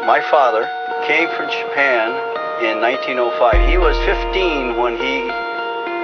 my father came from Japan in 1905. He was 15 when he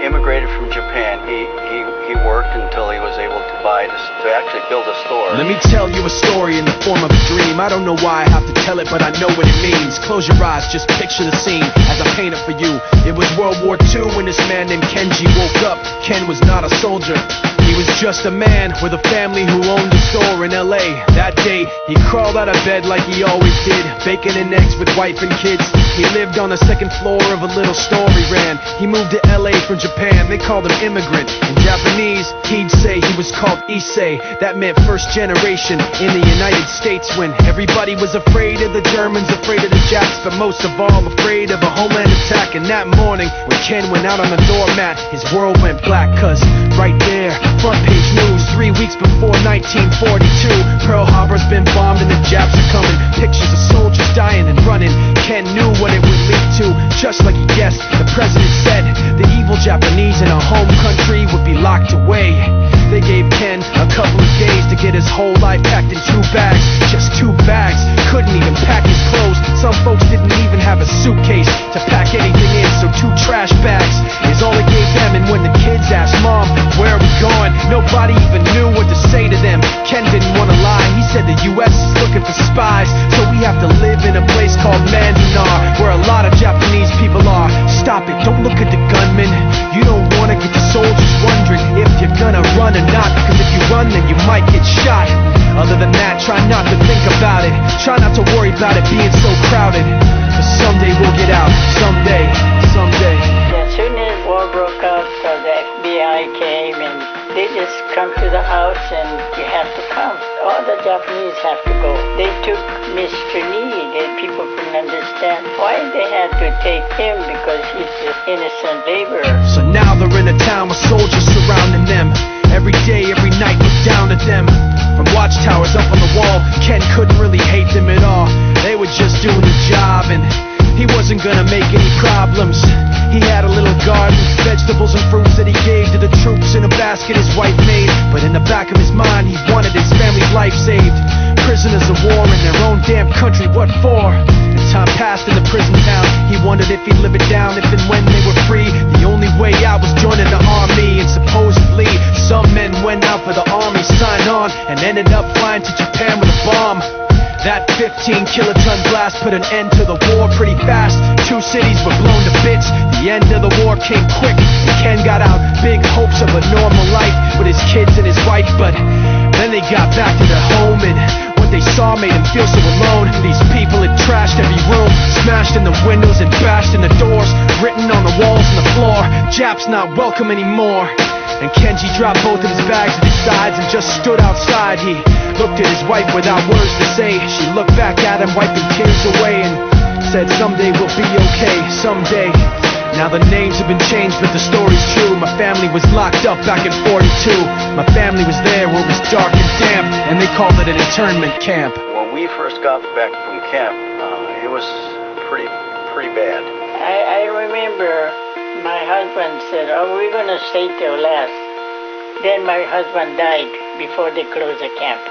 immigrated from Japan. He worked until he was able to actually build a store. Let me tell you a story in the form of a dream. I don't know why I have to tell it, but I know what it means. Close your eyes, just picture the scene as I paint it for you. It was World War II when this man named Kenji woke up. Ken was not a soldier. He was just a man with a family who owned a store in LA. That day, he crawled out of bed like he always did, bacon and eggs with wife and kids. He lived on the second floor of a little store he ran. He moved to LA from Japan, they called him immigrant. In Japanese, he'd say he was called Issei. That meant first generation in the United States, when everybody was afraid of the Germans, afraid of the Japs, but most of all afraid of a homeland attack. And that morning, when Ken went out on the doormat, his world went black, cause right there, front page news, 3 weeks before 1942, Pearl Harbor's been bombed and the Japs are coming. Pictures of soldiers dying and running. Ken knew what it would lead to, just like he guessed. The president said the evil Japanese in our home country would be locked away. They gave Ken a couple of days to get his whole life packed in 2 bags. Just 2 bags, couldn't even pack his clothes. Some folks didn't even have a suitcase to pack anything in, so 2 trash bags is all they gave them. And when the kids asked Mom, where are we going, nobody even knew what to say to them. Ken didn't want to lie, he said the US is looking for spies, so we have to live in a place called Manzanar, where a lot of Japanese people are. Stop it, don't look at the gunmen. You don't want to get the soldiers wondering if you're gonna run or not, cause if you run then you might get shot. Other than that, try not to think about it. Try not to worry about it being so crowded, cause someday we'll get out. Someday, someday. As soon as war broke out, the FBI came and they just come to the house and you have to come. All the Japanese have to go. They took Mr. Need and people couldn't understand why they had to take him, because he's an innocent laborer. So now they're in a town with soldiers surrounding them. Every day, every night, look down at them. From watchtowers up on the wall, Ken couldn't really hate them at all. They were just doing the job and he wasn't gonna make any problems. He had a little garden, vegetables and fruits that he gave to the troops in a basket his wife made. But in the back of his mind, he wanted his family's life saved. Prisoners of war in their own damn country, what for? As time passed in the prison town, he wondered if he'd live it down if and when they were free. The only way out was joining the army, and supposedly some men went out for the army, signed on, and ended up flying to Japan with a bomb. That 15-kiloton blast put an end to the war pretty fast. 2 cities were blown to bits. The end of the war came quick, and Ken got out big hopes of a normal life with his kids and his wife. But then they got back to their home, and what they saw made him feel so alone. These people had trashed every room, smashed in the windows and bashed in the doors, written on the walls and the floor, Japs not welcome anymore. And Kenji dropped both of his bags at his sides and just stood outside. He looked at his wife without words to say. She looked back at him, wiping tears away, and said, someday we'll be okay, someday. Now the names have been changed, but the story's true. My family was locked up back in 42. My family was there where it was dark and damp, and they called it an internment camp. When we first got back from camp, it was pretty bad. I remember my husband said, oh, we're going to stay till last. Then my husband died before they closed the camp.